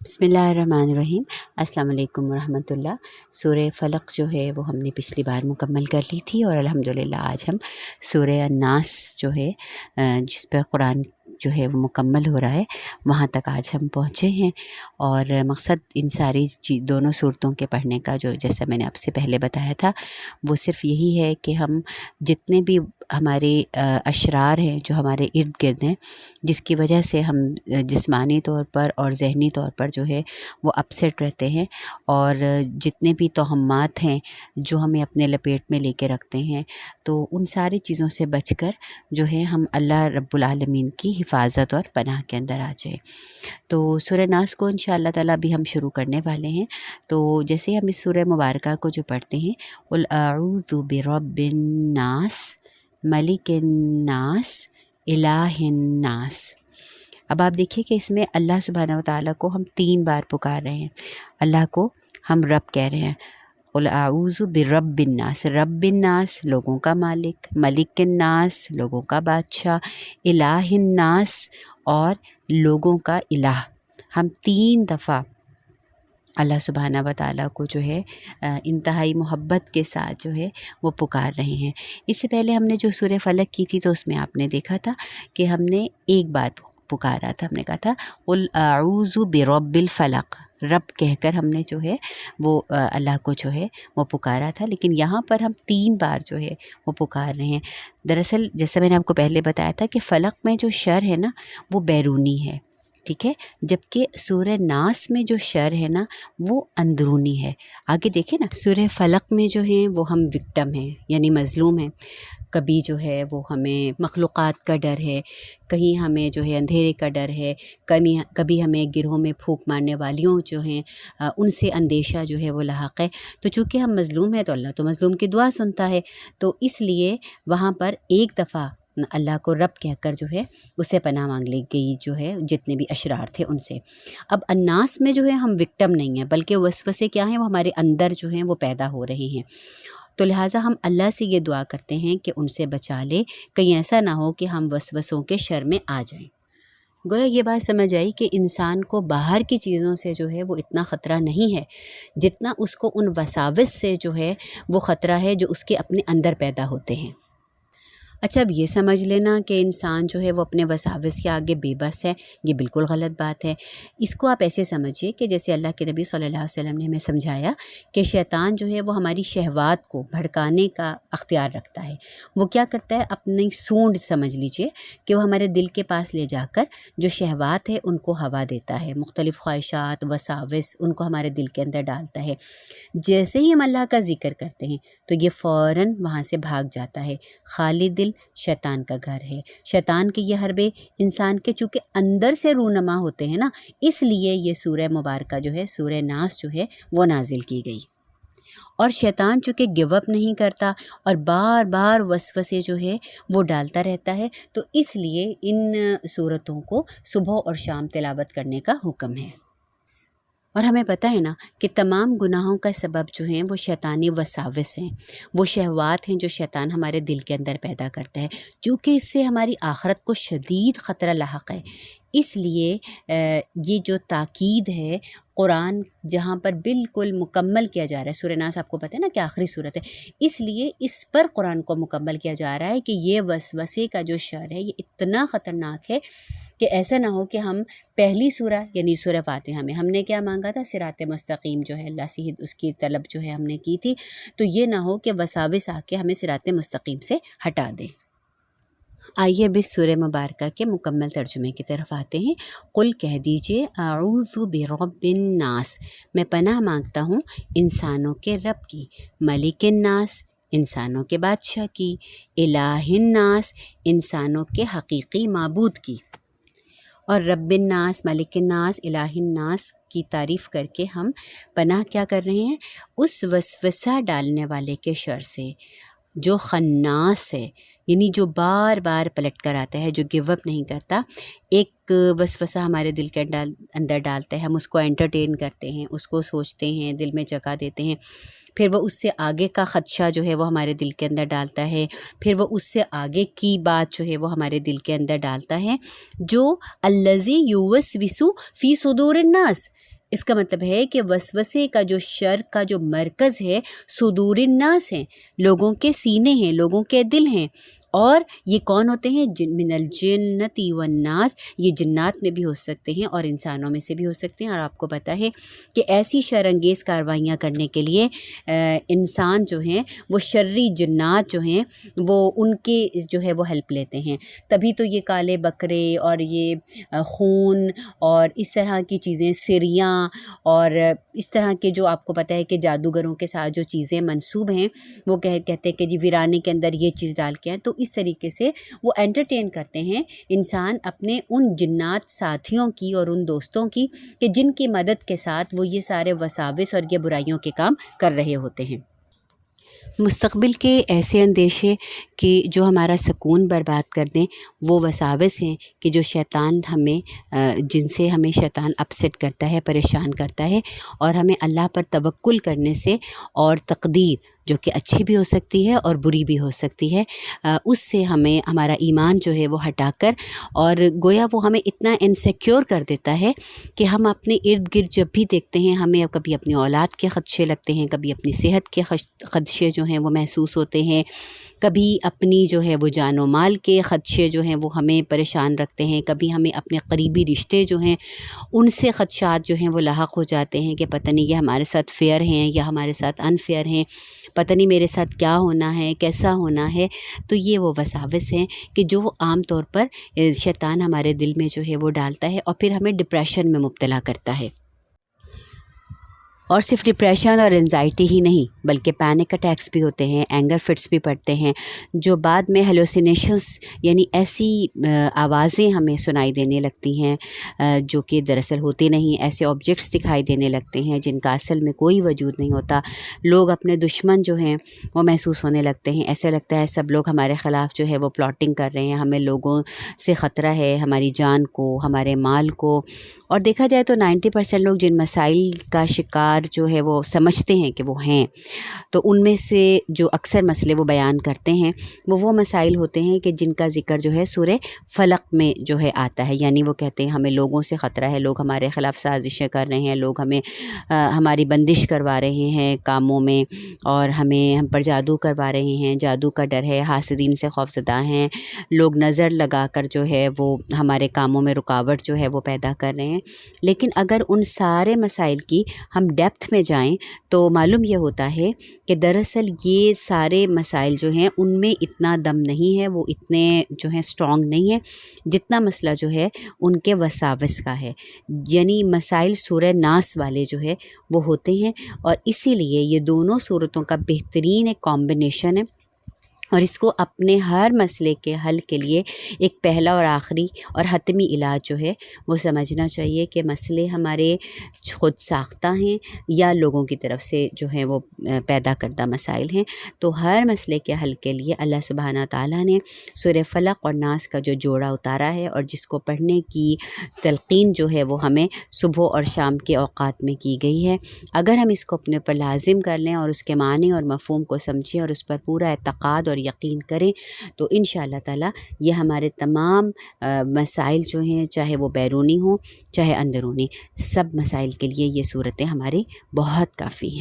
بسم اللہ الرحمن الرحیم۔ السلام علیکم ورحمۃ اللہ۔ سورہ فلق جو ہے وہ ہم نے پچھلی بار مکمل کر لی تھی، اور الحمدللہ آج ہم سورہ الناس جو ہے جس پہ قرآن جو ہے وہ مکمل ہو رہا ہے وہاں تک آج ہم پہنچے ہیں۔ اور مقصد ان ساری دونوں صورتوں کے پڑھنے کا، جو جیسا میں نے آپ سے پہلے بتایا تھا، وہ صرف یہی ہے کہ ہم جتنے بھی ہمارے اشرار ہیں جو ہمارے ارد گرد ہیں، جس کی وجہ سے ہم جسمانی طور پر اور ذہنی طور پر جو ہے وہ اپسیٹ رہتے ہیں، اور جتنے بھی توہمات ہیں جو ہمیں اپنے لپیٹ میں لے کے رکھتے ہیں، تو ان ساری چیزوں سے بچ کر جو ہے ہم اللہ رب العالمین کی حفاظت اور پناہ کے اندر آ جائیں۔ تو سورہ ناس کو انشاءاللہ تعالیٰ ابھی ہم شروع کرنے والے ہیں۔ تو جیسے ہم اس سورہ مبارکہ کو جو پڑھتے ہیں، قل اعوذ برب الناس ملک الناس الہ الناس، اب آپ دیکھیے کہ اس میں اللہ سبحانہ و تعالیٰ کو ہم 3 بار پکار رہے ہیں۔ اللہ کو ہم رب کہہ رہے ہیں، قل اعوذ برب الناس، رب الناس لوگوں کا مالک، ملک الناس لوگوں کا بادشاہ، الہ الناس اور لوگوں کا الہ۔ ہم 3 دفعہ اللہ سبحانہ و تعالیٰ کو جو ہے انتہائی محبت کے ساتھ جو ہے وہ پکار رہے ہیں۔ اس سے پہلے ہم نے جو سورہ فلق کی تھی تو اس میں آپ نے دیکھا تھا کہ ہم نے ایک بار پکارا تھا، ہم نے کہا تھا قل اعوذ برب الفلق، رب کہہ کر ہم نے جو ہے وہ اللہ کو جو ہے وہ پکارا تھا، لیکن یہاں پر ہم 3 بار جو ہے وہ پکار رہے ہیں۔ دراصل جیسا میں نے آپ کو پہلے بتایا تھا کہ فلق میں جو شر ہے نا وہ بیرونی ہے، ٹھیک ہے، جبکہ سورہ ناس میں جو شر ہے نا وہ اندرونی ہے۔ آگے دیکھیں نا، سورہ فلق میں جو ہیں وہ ہم وکٹم ہیں، یعنی مظلوم ہیں، کبھی جو ہے وہ ہمیں مخلوقات کا ڈر ہے، کہیں ہمیں جو ہے اندھیرے کا ڈر ہے، کبھی ہمیں گروہوں میں پھونک مارنے والیوں جو ہیں ان سے اندیشہ جو ہے وہ لاحق ہے۔ تو چونکہ ہم مظلوم ہیں تو اللہ تو مظلوم کی دعا سنتا ہے، تو اس لیے وہاں پر ایک دفعہ اللہ کو رب کہہ کر جو ہے اسے پناہ مانگ لی گئی، جو ہے جتنے بھی اشرار تھے ان سے۔ اب الناس میں جو ہے ہم وکٹم نہیں ہیں، بلکہ وسوسے کیا ہیں، وہ ہمارے اندر جو ہیں وہ پیدا ہو رہے ہیں، تو لہٰذا ہم اللہ سے یہ دعا کرتے ہیں کہ ان سے بچا لے، کہیں ایسا نہ ہو کہ ہم وسوسوں کے شر میں آ جائیں۔ گویا یہ بات سمجھ آئی کہ انسان کو باہر کی چیزوں سے جو ہے وہ اتنا خطرہ نہیں ہے جتنا اس کو ان وساوس سے جو ہے وہ خطرہ ہے جو اس کے اپنے اندر پیدا ہوتے ہیں۔ اچھا، اب یہ سمجھ لینا کہ انسان جو ہے وہ اپنے وساوس کے آگے بے بس ہے، یہ بالکل غلط بات ہے۔ اس کو آپ ایسے سمجھیے کہ جیسے اللہ کے نبی صلی اللہ علیہ وسلم نے ہمیں سمجھایا کہ شیطان جو ہے وہ ہماری شہوات کو بھڑکانے کا اختیار رکھتا ہے۔ وہ کیا کرتا ہے، اپنی سونڈ سمجھ لیجئے کہ وہ ہمارے دل کے پاس لے جا کر جو شہوات ہے ان کو ہوا دیتا ہے، مختلف خواہشات، وساوس ان کو ہمارے دل کے اندر ڈالتا ہے۔ جیسے ہی ہم اللہ کا ذکر کرتے ہیں تو یہ فوراً وہاں سے بھاگ جاتا ہے۔ خالی دل شیطان کا گھر ہے۔ شیطان کے یہ حربے انسان کے چونکہ اندر سے رونما ہوتے ہیں نا، اس لیے یہ سورہ مبارکہ جو ہے، سورہ ناس جو ہے وہ نازل کی گئی۔ اور شیطان چونکہ گیو اپ نہیں کرتا اور بار بار وسوسے جو ہے وہ ڈالتا رہتا ہے، تو اس لیے ان سورتوں کو صبح اور شام تلاوت کرنے کا حکم ہے۔ اور ہمیں پتہ ہے نا کہ تمام گناہوں کا سبب جو ہیں وہ شیطانی وساوس ہیں، وہ شہوات ہیں جو شیطان ہمارے دل کے اندر پیدا کرتا ہے، چونکہ اس سے ہماری آخرت کو شدید خطرہ لاحق ہے۔ اس لیے یہ جو تاکید ہے قرآن جہاں پر بالکل مکمل کیا جا رہا ہے، سورہ ناس آپ کو پتہ ہے نا کہ آخری سورت ہے، اس لیے اس پر قرآن کو مکمل کیا جا رہا ہے کہ یہ وسوسے کا جو شر ہے یہ اتنا خطرناک ہے کہ ایسا نہ ہو کہ ہم پہلی سورہ یعنی سورہ فاتحہ میں ہم نے کیا مانگا تھا، صراط مستقیم جو ہے اللہ سے اس کی طلب جو ہے ہم نے کی تھی، تو یہ نہ ہو کہ وساوس آ کے ہمیں صراط مستقیم سے ہٹا دیں۔ آئیے اب اس سورہ مبارکہ کے مکمل ترجمے کی طرف آتے ہیں۔ قل کہہ دیجئے اعوذ برب الناس، میں پناہ مانگتا ہوں انسانوں کے رب کی، ملک الناس انسانوں کے بادشاہ کی، الہ الناس انسانوں کے حقیقی معبود کی۔ اور رب الناس، ملک الناس، الہ الناس کی تعریف کر کے ہم پناہ کیا کر رہے ہیں، اس وسوسہ ڈالنے والے کے شر سے جو خناس ہے، یعنی جو بار بار پلٹ کر آتا ہے، جو گیو اپ نہیں کرتا۔ ایک وسوسہ ہمارے دل کے اندر ڈالتا ہے، ہم اس کو انٹرٹین کرتے ہیں، اس کو سوچتے ہیں، دل میں جگہ دیتے ہیں، پھر وہ اس سے آگے کا خدشہ جو ہے وہ ہمارے دل کے اندر ڈالتا ہے، پھر وہ اس سے آگے کی بات جو ہے وہ ہمارے دل کے اندر ڈالتا ہے، جو الذی یوسوس فی صدور الناس، اس کا مطلب ہے کہ وسوسے کا جو شر کا جو مرکز ہے صدور الناس ہیں، لوگوں کے سینے ہیں، لوگوں کے دل ہیں۔ اور یہ کون ہوتے ہیں؟ من الجنۃ والناس، یہ جنات میں بھی ہو سکتے ہیں اور انسانوں میں سے بھی ہو سکتے ہیں۔ اور آپ کو پتہ ہے کہ ایسی شر انگیز کارروائیاں کرنے کے لیے انسان جو ہیں وہ شرری جنات جو ہیں وہ ان کے جو ہے وہ ہیلپ لیتے ہیں، تبھی تو یہ کالے بکرے اور یہ خون اور اس طرح کی چیزیں، سریاں اور اس طرح کے جو آپ کو پتہ ہے کہ جادوگروں کے ساتھ جو چیزیں منسوب ہیں، وہ کہتے ہیں کہ جی ویرانے کے اندر یہ چیز ڈال کے ہیں، تو اس طریقے سے وہ انٹرٹین کرتے ہیں انسان اپنے ان جنات ساتھیوں کی اور ان دوستوں کی کہ جن کی مدد کے ساتھ وہ یہ سارے وساوس اور یہ برائیوں کے کام کر رہے ہوتے ہیں۔ مستقبل کے ایسے اندیشے کہ جو ہمارا سکون برباد کر دیں، وہ وساوس ہیں کہ جو شیطان جن سے ہمیں شیطان اپسیٹ کرتا ہے، پریشان کرتا ہے، اور ہمیں اللہ پر توکل کرنے سے اور تقدیر جو کہ اچھی بھی ہو سکتی ہے اور بری بھی ہو سکتی ہے، اس سے ہمیں ہمارا ایمان جو ہے وہ ہٹا کر، اور گویا وہ ہمیں اتنا انسیکیور کر دیتا ہے کہ ہم اپنے ارد گرد جب بھی دیکھتے ہیں ہمیں کبھی اپنی اولاد کے خدشے لگتے ہیں، کبھی اپنی صحت کے خدشے جو ہیں وہ محسوس ہوتے ہیں، کبھی اپنی جو ہے وہ جان و مال کے خدشے جو ہیں وہ ہمیں پریشان رکھتے ہیں، کبھی ہمیں اپنے قریبی رشتے جو ہیں ان سے خدشات جو ہیں وہ لاحق ہو جاتے ہیں کہ پتہ نہیں یہ ہمارے ساتھ فیئر ہیں یا ہمارے ساتھ انفیئر ہیں، پتہ نہیں میرے ساتھ کیا ہونا ہے، کیسا ہونا ہے۔ تو یہ وہ وساوس ہیں کہ جو عام طور پر شیطان ہمارے دل میں جو ہے وہ ڈالتا ہے اور پھر ہمیں ڈپریشن میں مبتلا کرتا ہے۔ اور صرف ڈپریشن اور انزائٹی ہی نہیں بلکہ پینک اٹیکس بھی ہوتے ہیں، اینگر فٹس بھی پڑتے ہیں، جو بعد میں ہیلوسینیشنز یعنی ایسی آوازیں ہمیں سنائی دینے لگتی ہیں جو کہ دراصل ہوتی نہیں، ایسے آبجیکٹس دکھائی دینے لگتے ہیں جن کا اصل میں کوئی وجود نہیں ہوتا، لوگ اپنے دشمن جو ہیں وہ محسوس ہونے لگتے ہیں، ایسے لگتا ہے سب لوگ ہمارے خلاف جو ہے وہ پلاٹنگ کر رہے ہیں، ہمیں لوگوں سے خطرہ ہے، ہماری جان کو، ہمارے مال کو۔ اور دیکھا جائے تو 90% لوگ جن مسائل کا شکار جو ہے وہ سمجھتے ہیں کہ وہ ہیں، تو ان میں سے جو اکثر مسئلے وہ بیان کرتے ہیں وہ مسائل ہوتے ہیں کہ جن کا ذکر جو ہے سورہ فلق میں جو ہے آتا ہے، یعنی وہ کہتے ہیں ہمیں لوگوں سے خطرہ ہے، لوگ ہمارے خلاف سازشیں کر رہے ہیں، لوگ ہمیں ہماری بندش کروا رہے ہیں کاموں میں، اور ہم پر جادو کروا رہے ہیں، جادو کا ڈر ہے، حاسدین سے خوفزدہ ہیں، لوگ نظر لگا کر جو ہے وہ ہمارے کاموں میں رکاوٹ جو ہے وہ پیدا کر رہے ہیں۔ لیکن اگر ان سارے مسائل کی ہم ڈیپتھ میں جائیں تو معلوم یہ ہوتا ہے کہ دراصل یہ سارے مسائل جو ہیں ان میں اتنا دم نہیں ہے، وہ اتنے جو ہیں اسٹرانگ نہیں ہیں جتنا مسئلہ جو ہے ان کے وساوس کا ہے، یعنی مسائل سورہ ناس والے جو ہے وہ ہوتے ہیں، اور اسی لیے یہ دونوں صورتوں کا بہترین ایک کمبینیشن ہے، اور اس کو اپنے ہر مسئلے کے حل کے لیے ایک پہلا اور آخری اور حتمی علاج جو ہے وہ سمجھنا چاہیے کہ مسئلے ہمارے خود ساختہ ہیں یا لوگوں کی طرف سے جو ہیں وہ پیدا کردہ مسائل ہیں۔ تو ہر مسئلے کے حل کے لیے اللہ سبحانہ تعالیٰ نے سورہ فلق اور ناس کا جو جوڑا اتارا ہے، اور جس کو پڑھنے کی تلقین جو ہے وہ ہمیں صبح اور شام کے اوقات میں کی گئی ہے، اگر ہم اس کو اپنے اوپر لازم کر لیں اور اس کے معنی اور مفہوم کو سمجھیں اور اس پر پورا اعتقاد اور یقین کریں، تو انشاءاللہ تعالیٰ یہ ہمارے تمام مسائل جو ہیں، چاہے وہ بیرونی ہوں چاہے اندرونی، سب مسائل کے لیے یہ صورتیں ہماری بہت کافی ہیں۔